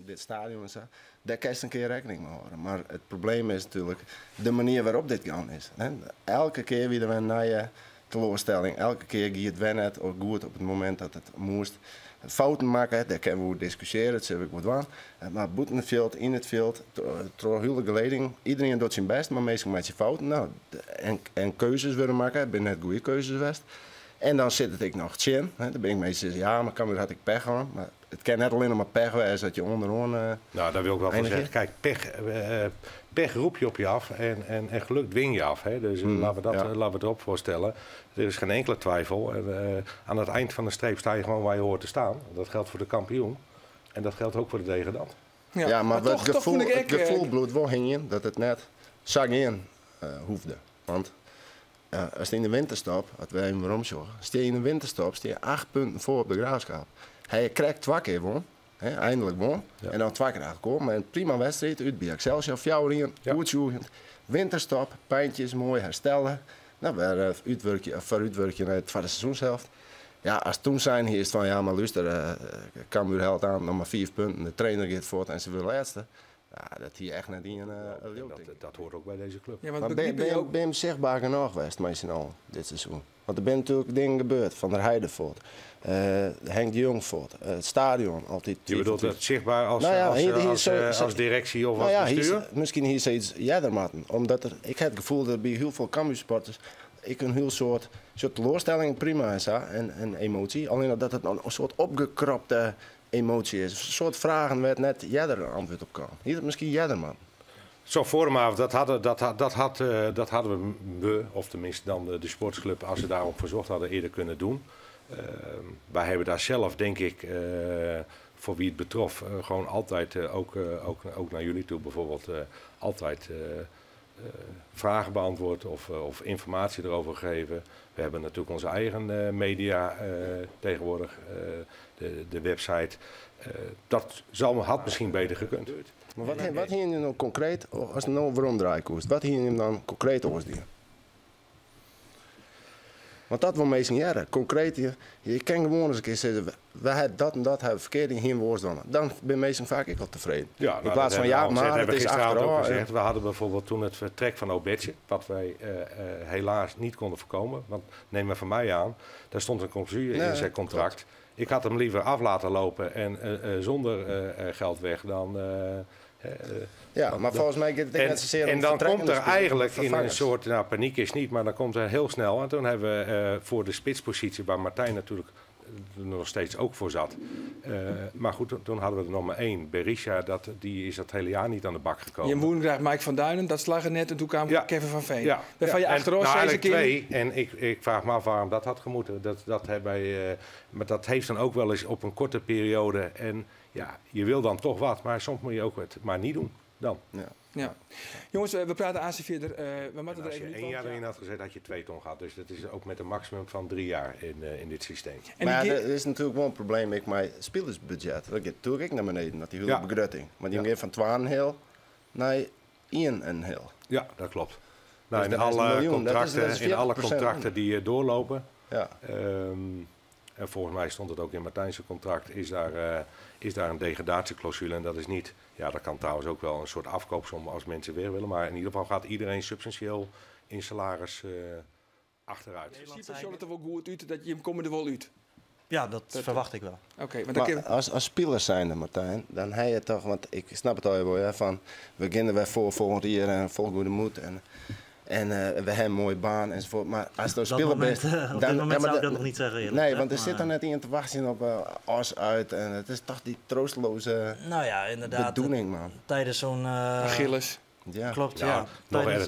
dit stadion en zo, daar kan je een keer rekening mee houden. Maar het probleem is natuurlijk de manier waarop dit gaan is. Hè. Elke keer weer een nieuwe teleurstelling, elke keer gaat het wel net goed op het moment dat het moest. Fouten maken, daar kunnen we discussiëren, dat zeg ik goed aan. Maar buiten het veld, in het veld, door hele geleding, iedereen doet zijn best, maar meestal met je fouten. Nou, en keuzes willen maken, ben net goede keuzes geweest. En dan zit het ik nog tjen. Dan ben ik meestal ja, maar kan weer had ik pech gehad. Maar het kan net alleen maar pech zijn dat je onderaan. Nou, daar wil ik wel van zeggen. Kijk, pech roep je op je af en geluk dwing je af. Hè? Dus laten we het erop voorstellen. Er is geen enkele twijfel. Aan het eind van de streep sta je gewoon waar je hoort te staan. Dat geldt voor de kampioen. En dat geldt ook voor de degradant. Ja, maar het gevoel bloed wel hing dat het net zag in hoefde. Want als het in de winterstop, wat wij hem waarom zorgen, sta je in de winterstop, sta je 8 punten voor op de Graafschap. Hij krijgt 2 keer won, eindelijk won. Ja. En dan 2 keer aangekomen. Maar een prima wedstrijd uit bij Excelsior, fjouwerien, goed zoekend. Winterstop, pijntjes, mooi herstellen. Nou, weer vooruitwerkje naar het tweede seizoenshelft. Ja, als toen zijn hier is het van ja, maar luister, Cambuur helpt aan nog maar 4 punten. De trainer gaat voort en ze willen laatste. Ja, dat hier echt net in een dat hoort ook bij deze club. Ja, maar ben je zichtbaar genoeg geweest, meestal dit seizoen? Want er zijn natuurlijk dingen gebeurd, van der Heidevoort, Henk de Jongvoort, het stadion. Altijd je bedoelt het zichtbaar als directie of als bestuur? Misschien hier zoiets jaddermatten. Omdat ik heb het gevoel dat bij heel veel Cambuursporters ik een heel soort teleurstelling prima is en emotie. Alleen dat het een soort opgekropte emotie is. Een soort vragen werd net jadder antwoord op kan. Hier misschien jadderman. Zo vormavond, dat hadden we, of tenminste dan de sportsclub, als ze daarop verzocht hadden, eerder kunnen doen. Wij hebben daar zelf, denk ik, voor wie het betrof, gewoon altijd, ook naar jullie toe bijvoorbeeld, altijd vragen beantwoord of informatie erover gegeven. We hebben natuurlijk onze eigen media tegenwoordig, de website. Dat had misschien beter gekund. Maar wat hier nu dan concreet, als het nou waarom draai koest, wat hier nu dan concreet oorzaken? Want dat wil meestal jaren. Concreet, je kan gewoon eens een keer zeggen, we hebben dat en dat hebben verkeerd in geen woord dan. Dan ben meestal vaak ik wel tevreden. Ja, in plaats van ja, maar het is achteraf. We hadden bijvoorbeeld toen het vertrek van Obetje, wat wij helaas niet konden voorkomen. Want neem maar van mij aan, daar stond een clausule in zijn contract. Klopt. Ik had hem liever af laten lopen en zonder geld weg dan... maar volgens mij gaat het zozeer en dan komt er eigenlijk in een soort, paniek is niet, maar dan komt er heel snel. En toen hebben we voor de spitspositie, waar Martijn natuurlijk nog steeds ook voor zat. Maar goed, toen hadden we er nog maar 1. Berisha, die is dat hele jaar niet aan de bak gekomen. Je moeder krijgt Mike van Duinen, dat slag er net en toen kwam Kevin van Veen. Ja. Van je achterover eigenlijk 2. En ik vraag me af waarom dat had gemoeten. Maar dat heeft dan ook wel eens op een korte periode. En ja, je wil dan toch wat, maar soms moet je ook het maar niet doen. Dan. Ja. Jongens, we praten AC verder. Als je 1 jaar erin had gezet, had je 2 ton gehad. Dus dat is ook met een maximum van 3 jaar in dit systeem. Maar er is natuurlijk wel een probleem met mijn spelersbudget. Dat gaat natuurlijk naar beneden, dat die hele begrutting. Maar die gaat van 2,5 naar 1,5. Ja, dat klopt. Nou, in alle contracten die doorlopen. Ja. En volgens mij stond het ook in Martijn's contract, is daar een degradatieclausule. En dat is niet, dat kan trouwens ook wel een soort afkoopsom als mensen weer willen. Maar in ieder geval gaat iedereen substantieel in salaris achteruit. In principe ziet het er wel goed uit dat je hem komen er wel uit. Ja, dat verwacht ik wel. Maar als spelers zijnde, Martijn, dan heb je toch, want ik snap het al wel, van we beginnen weer volgend jaar en vol goede moed. En we hebben een mooie baan enzovoort. Maar als je speler bent... Op dit moment zou ik dat nog niet zeggen. Eerlijk, nee, want er zit er net in te wachten op Os uit. En het is toch die troosteloze bedoeling, man. Tijdens zo'n... Achilles. Ja. Klopt,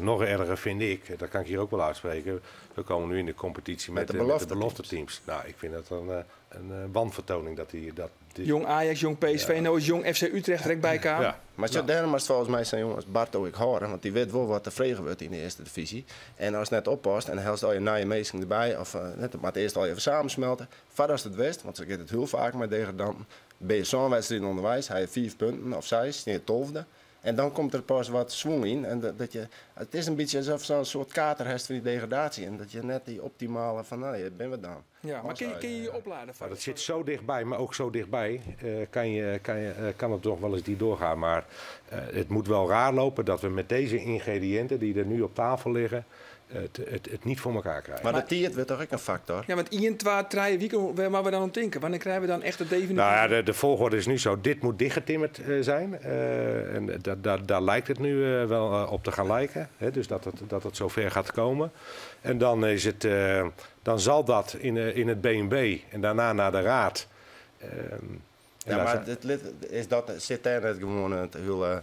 Nog erger vind ik, dat kan ik hier ook wel uitspreken. We komen nu in de competitie met de belofte teams. Nou, ik vind dat een wanvertoning dat Jong Ajax, jong PSV, nou is jong FC Utrecht direct bij elkaar. Ja. Maar daarom is volgens mij zijn jongens Barto ik horen, want die weet wel wat tevreden wordt in de eerste divisie. En als het net oppast en helst al je naar je meesting erbij, of net maar het eerst al even samensmelten. Verder als het wist, want ze gaat het heel vaak met degradanten. Ben je zo'n wedstrijd onderwijs, hij heeft 4 punten of 6, die 12e. En dan komt er pas wat swing in. En het is een beetje alsof zo'n soort katerhest van die degradatie. En dat je net die optimale van, nou, je bent we dan. Ja, maar kun je je opladen? Maar dat zit zo dichtbij, maar ook zo dichtbij kan het toch wel eens die doorgaan. Maar het moet wel raar lopen dat we met deze ingrediënten die er nu op tafel liggen, het niet voor elkaar krijgen. Maar dat wordt toch ook een factor? Ja, want 1, 2, 3 weken, waar we dan aan denken? Wanneer krijgen we dan echt het definitief? Nou ja, de volgorde is nu zo. Dit moet dichtgetimmerd zijn. En daar lijkt het nu wel op te gaan lijken. Hè? Dus dat het zover gaat komen. En dan, dan zal dat in het B&B en daarna naar de raad. Ja, maar zit daar net gewoon het hele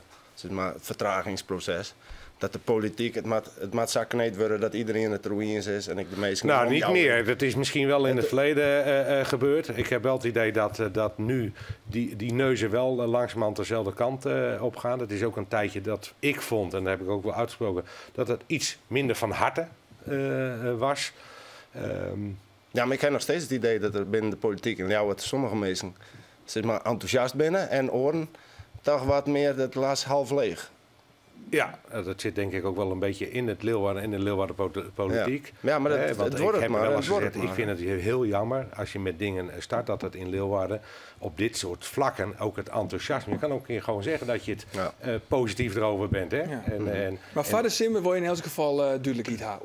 vertragingsproces. Dat de politiek, het moet zakneed worden dat iedereen het ruïnes is en ik de meeste... Nou, niet meer. Dat is misschien wel in het verleden gebeurd. Ik heb wel het idee dat nu die neuzen wel langzamerhand dezelfde kant op gaan. Dat is ook een tijdje dat ik vond, en dat heb ik ook wel uitgesproken, dat het iets minder van harte was. Ja, maar ik heb nog steeds het idee dat er binnen de politiek, en jou, sommige mensen enthousiast binnen en oren toch wat meer het laatst half leeg. Ja, dat zit denk ik ook wel een beetje in het Leeuwarden en de Leeuwarden politiek. Ja, maar het wordt het maar. Ik vind het heel jammer als je met dingen start dat het in Leeuwarden op dit soort vlakken ook het enthousiasme. Je kan ook gewoon zeggen dat je het positief erover bent. Hè? Ja. Maar vader Simmer wil je in elk geval duidelijk iets hebben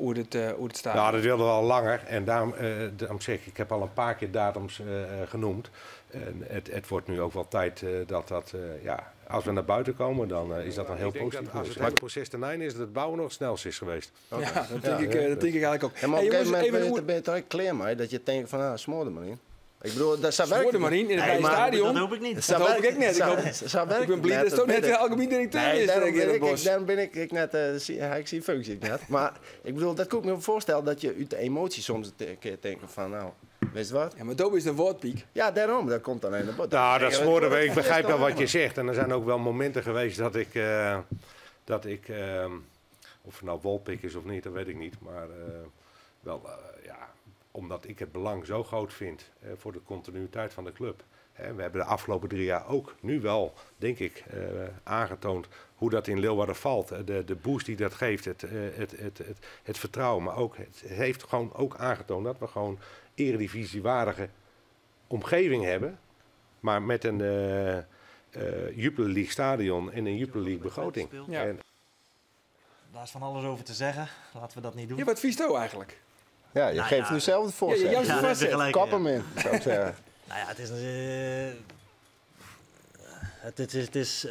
hoe het staat. Nou, dat wilden we al langer. En daarom zeg ik heb al een paar keer datums genoemd. Het wordt nu ook wel tijd als we naar buiten komen, dan is dat een heel positief. Als het proces ten einde is, dat het bouwen nog het snelst is geweest. Okay. Ja, dat denk ik eigenlijk ook. Ja, maar op een gegeven moment ben je toch klaar mee dat je denkt van, smoor er maar in. Ik bedoel, dat zou werken. Maar in het stadion. Dat hoop ik niet. Dat hoop ik net. Ik ben blij dat het net de algemeen directeur is. Daarom ben ik net, ik zie functie net. Maar ik bedoel, dat kan ik me voorstellen dat je uit de emotie soms een keer denkt van, nou, weet je wat? Ja, maar dat is een woordpiek. Ja, daarom, dat komt dan in de bot. Nou, dat smoren we. Ik begrijp wel wat je zegt. En er zijn ook wel momenten geweest dat ik of het nou wolpik is of niet, dat weet ik niet. Maar omdat ik het belang zo groot vind voor de continuïteit van de club. We hebben de afgelopen 3 jaar ook nu wel, denk ik, aangetoond hoe dat in Leeuwarden valt. De boost die dat geeft, het vertrouwen. Maar ook, het heeft gewoon ook aangetoond dat we gewoon eredivisiewaardige omgeving hebben. Maar met een Jupiler League stadion en een Jupiler League begroting. Ja. Daar is van alles over te zeggen. Laten we dat niet doen. Ja, wat vies toe eigenlijk? Ja, je geeft nu zelf het voorstel. Ja, kap hem in, zou ik zeggen. Nou ja, het is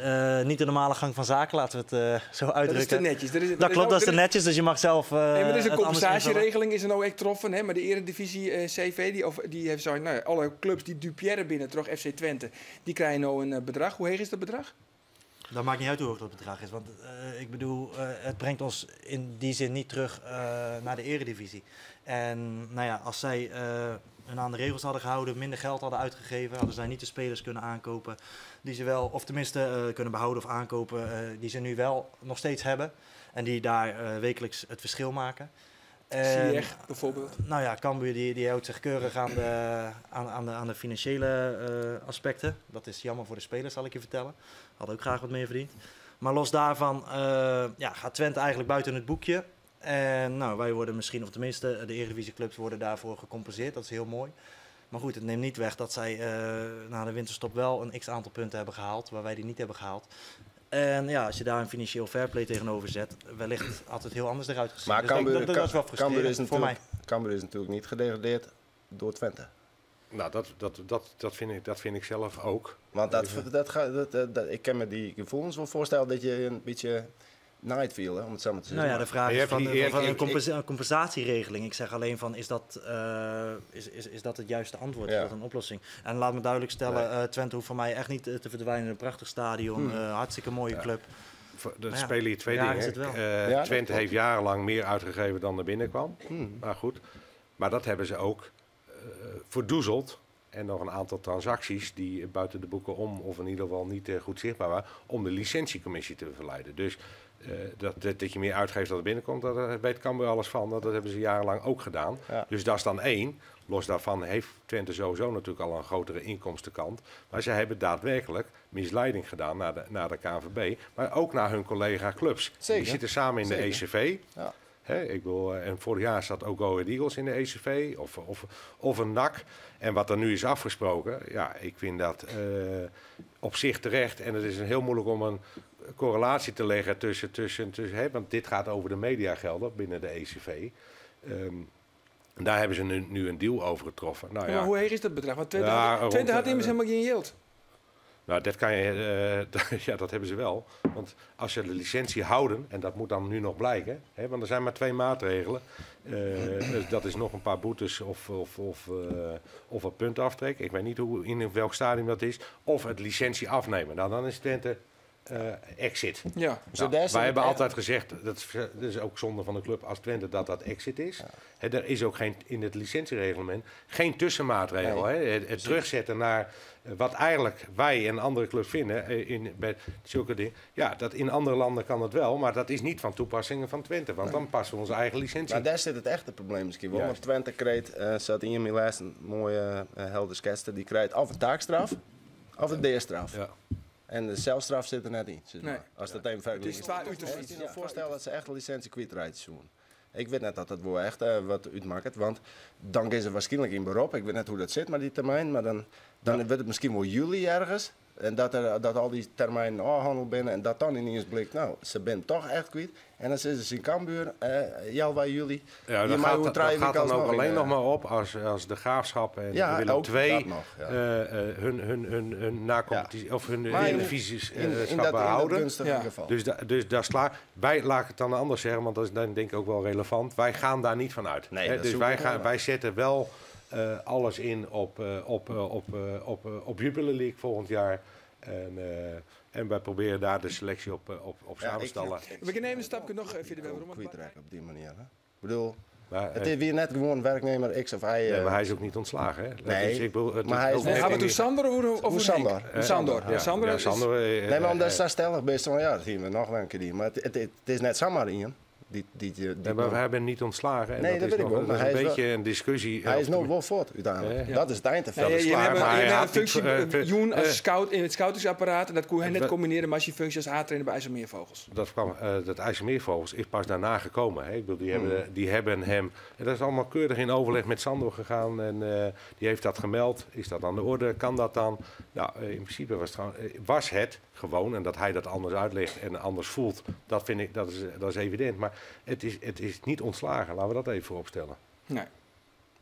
niet de normale gang van zaken, laten we het zo uitdrukken. Dat is te netjes. Dat klopt, dat is te netjes, dus je mag zelf maar er is een compensatieregeling, is er nou echt getroffen. Hè? Maar de Eredivisie CV, die heeft zo, alle clubs die Dupierre binnen, toch FC Twente, die krijgen nou een bedrag. Hoe hoog is dat bedrag? Dat maakt niet uit hoe hoog dat bedrag is, want ik bedoel, het brengt ons in die zin niet terug naar de Eredivisie. En nou ja, als zij hun aan de regels hadden gehouden, minder geld hadden uitgegeven, hadden zij niet de spelers kunnen aankopen die ze wel, of tenminste kunnen behouden of aankopen, die ze nu wel nog steeds hebben. En die daar wekelijks het verschil maken. Ziyech bijvoorbeeld. Nou ja, Cambuur die houdt zich keurig aan de financiële aspecten. Dat is jammer voor de spelers, zal ik je vertellen. Had ook graag wat meer verdiend. Maar los daarvan gaat Twente eigenlijk buiten het boekje. En nou, wij worden misschien, of tenminste de Eredivisieclubs worden daarvoor gecompenseerd. Dat is heel mooi. Maar goed, het neemt niet weg dat zij na de winterstop wel een x-aantal punten hebben gehaald, waar wij die niet hebben gehaald. En ja, als je daar een financieel fairplay tegenover zet, wellicht had het heel anders eruit gezien. Maar dus Cambuur, dat was wel frustrerend voor mij. Cambuur is natuurlijk niet gedegradeerd door Twente. Nou, dat vind ik zelf ook. Want ik kan me die gevoelens wel voorstellen dat je een beetje night viel, om het zo maar te zeggen. Nou ja, de vraag is van een compensatieregeling. Ik zeg alleen van, is dat het juiste antwoord? Is dat een oplossing? En laat me duidelijk stellen, Twente hoeft voor mij echt niet te verdwijnen in een prachtig stadion. Hartstikke mooie club. Er spelen hier 2 dingen. Twente heeft jarenlang meer uitgegeven dan er binnenkwam. Maar goed, maar dat hebben ze ook verdoezeld en nog een aantal transacties die buiten de boeken om, of in ieder geval niet goed zichtbaar waren, om de licentiecommissie te verleiden. Dus dat je meer uitgeeft dan er binnenkomt, daar weet Cambuur alles van. Dat hebben ze jarenlang ook gedaan. Ja. Dus dat is dan één. Los daarvan heeft Twente sowieso natuurlijk al een grotere inkomstenkant. Maar ze hebben daadwerkelijk misleiding gedaan naar de KNVB. Maar ook naar hun collega-clubs. Die zitten samen in de ECV. Ja. En vorig jaar zat ook Go Ahead Eagles in de ECV. Of een NAC. En wat er nu is afgesproken. Ja, ik vind dat op zich terecht. En het is heel moeilijk om een correlatie te leggen tussen want dit gaat over de mediagelden binnen de ECV. Daar hebben ze nu een deal over getroffen. Nou, ja. Maar hoe hoog is dat bedrag? Want Twente had immers helemaal geen yield. Nou, dat kan je, ja, dat hebben ze wel. Want als ze de licentie houden, en dat moet dan nu nog blijken, want er zijn maar 2 maatregelen. Dat is nog een paar boetes of een puntaftrek. Ik weet niet in welk stadium dat is. Of het licentie afnemen. Nou, dan is Twente exit. Ja. Nou, wij hebben altijd gezegd, dat is ook zonde van de club als Twente dat exit is. Ja. Er is ook in het licentiereglement geen tussenmaatregel. Nee. Het terugzetten naar wat eigenlijk wij en andere clubs vinden bij zulke dingen. Ja, dat in andere landen kan het wel, maar dat is niet van toepassingen van Twente. Want dan passen we onze eigen licentie. Maar daar zit het echte probleem misschien wel. Want Twente krijgt, zat in je lijst een mooie helder sketsen, die krijgt of een taakstraf of een deerstraf. Ja. En de celstraf zit er net in. Nee. Als dat even verder is. Het is je voorstellen dat ze echt een licentie kwijtraakt doen. Ik weet net dat dat wel echt wat uitmaakt. Want dan is er waarschijnlijk in beroep. Ik weet net hoe dat zit met die termijn. Maar dan wordt het misschien wel juli ergens. En dat al die termijnen afhandeld binnen. En dat dan ineens blijkt, nou, ze zijn toch echt kwijt. En dan zitten ze in Cambuur, januari, juli. Ja, dat gaat dan ook alleen nog maar op als de Graafschap en Willem II hun na-competitie of hun divisies behouden. Dus dat is klaar. Wij laten het dan anders zeggen, want dat is dan denk ik ook wel relevant. Wij gaan daar niet van uit. Nee, dus wij zetten wel alles in op Jupiler League volgend jaar. En wij proberen daar de selectie op samen te stellen. We kunnen even een stapje nog verder op die manier. Hè? Ik bedoel, het is weer net gewoon werknemer X of Y. Nee, maar hij is ook niet ontslagen. Hè? Nee, maar hij is gaan we toen Sander of Sander? Sander. Nee, maar omdat ze stellig best van ja, dat zien we nog wel een keer. Maar het is net Samar in. Maar wij hebben niet ontslagen. En nee, dat weet ik wel. Dat is een beetje een discussie. Hij is nog wel voort uiteindelijk. Ja. Dat is het eindeffect. Je hebt een functie Joen als scout in het scoutingsapparaat. En dat kon hij net combineren met je functie als A-trainer bij IJsselmeervogels. Dat IJsselmeervogels is pas daarna gekomen. Hè. Ik bedoel, die hebben hem... En dat is allemaal keurig in overleg met Sander gegaan. En die heeft dat gemeld. Is dat aan de orde? Kan dat dan? Nou, in principe was het gewoon. En dat hij dat anders uitlegt en anders voelt. Dat vind ik, dat is evident. Maar het is niet ontslagen. Laten we dat even vooropstellen. Nee.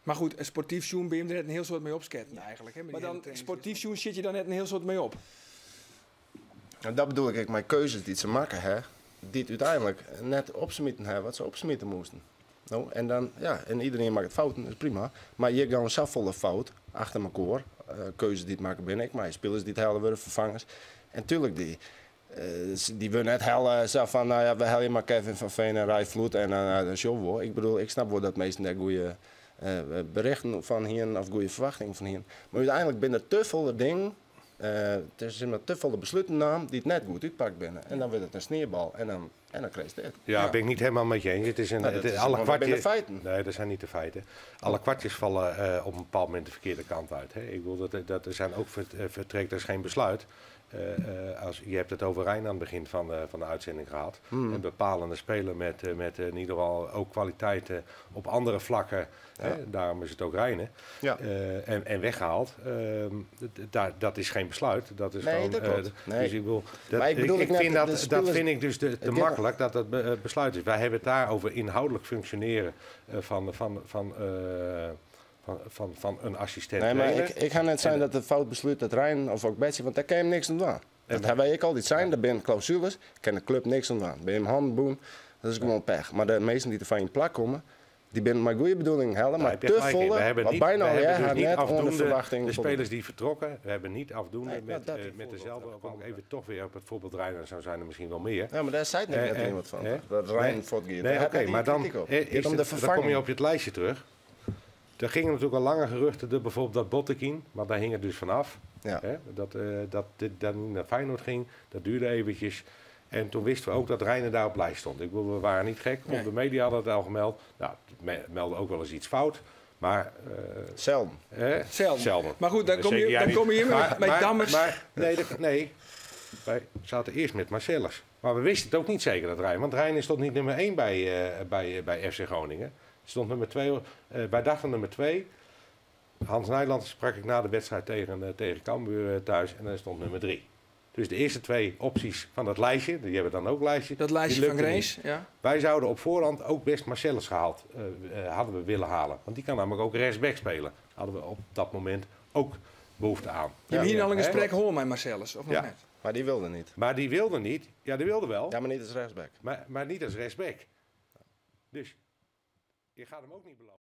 Maar goed, een sportief joen ben je er net een heel soort mee opsketten eigenlijk. Hè, maar dan sportief joen zit je dan net een heel soort mee op. En dat bedoel ik, mijn keuzes die ze maken, hè, die het uiteindelijk net opsmitten hebben wat ze opsmitten moesten. Nou, en dan, ja, en iedereen maakt fouten, dat is prima. Maar je gaat een zoveel fout achter elkaar. Keuzes die het maken ben ik, maar spelers die het helden worden, vervangers. En tuurlijk die willen net hellen zo van, nou ja, we hellen maar Kevin van Veen en Rai Vloed en een show wel. Ik bedoel, ik snap wel dat meesten daar goede berichten van hier of goede verwachtingen van hier. Maar uiteindelijk binnen te veel dingen, er zijn maar te veel besluiten naam die het net goed uitpakt binnen. En dan wordt het een sneeuwbal en dan krijg je dit. Ja, ben ik niet helemaal met je eens. Het is alle kwartjes. Nee, dat zijn niet de feiten. Alle kwartjes vallen op een bepaald moment de verkeerde kant uit. Hè. Ik bedoel, dat er zijn ook vertrekt, er is geen besluit. Je hebt het over Rijn aan het begin van de uitzending gehad. Een bepalende speler met in ieder geval ook kwaliteiten op andere vlakken. Ja. Hè, daarom is het ook Rijnen. Ja. En weggehaald. Dat is geen besluit. Dat is gewoon, dat klopt. Dus ik vind ik dus te makkelijk dat het besluit is. Wij hebben het daar over inhoudelijk functioneren van een assistent. Nee, maar ik ga net zijn dat het fout besluit dat Rijn of ook Betsy, want daar kan je hem niks aan doen. Dat hebben ik altijd zijn, daar ben clausules, kan de club niks aan doen. Ben je hem handen, boem, dat is gewoon pech. Maar de meesten die er van je plak komen, die binnen mijn goede bedoeling helden, maar te volle, de spelers die vertrokken, we hebben niet afdoende met dezelfde. Dan kom ik even toch weer op het voorbeeld Rijn, zo zijn er misschien wel meer. Ja, maar daar zei net iemand van. Dat Rijn voortgeeft. Nee, oké, maar dan kom je op je het lijstje terug. Er gingen natuurlijk al lange geruchten, bijvoorbeeld dat Botteguin, maar daar hing het dus vanaf. Ja. Dat dit dan naar Feyenoord ging, dat duurde eventjes. En toen wisten we ook dat Reiner daar op lijst stond. Ik bedoel, we waren niet gek, Nee. op de media hadden het al gemeld. Nou, het meldde ook wel eens iets fout, maar... Zelden. Zelden. Maar goed, dan kom je hier met Dammers. Nee, wij zaten eerst met Marcellus. Maar we wisten het ook niet zeker dat Reiner, want Reiner stond niet nummer 1 bij FC Groningen. Stond nummer 2, wij dachten nummer 2. Hans Nijland sprak ik na de wedstrijd tegen Cambuur thuis en dan stond nummer 3. Dus de eerste 2 opties van dat lijstje, die hebben dan ook lijstje. Dat lijstje van Grace, ja. Wij zouden op voorhand ook best Marcellus hadden we willen halen. Want die kan namelijk ook rechtsback spelen. Hadden we op dat moment ook behoefte aan. Je hebt hier al een gesprek gehoord met Marcellus, of nog Ja. net? Maar die wilde niet. Maar die wilde niet. Ja, die wilde wel. Ja, maar niet als rechtsback. Maar niet als rechtsback. Dus je gaat hem ook niet beloven.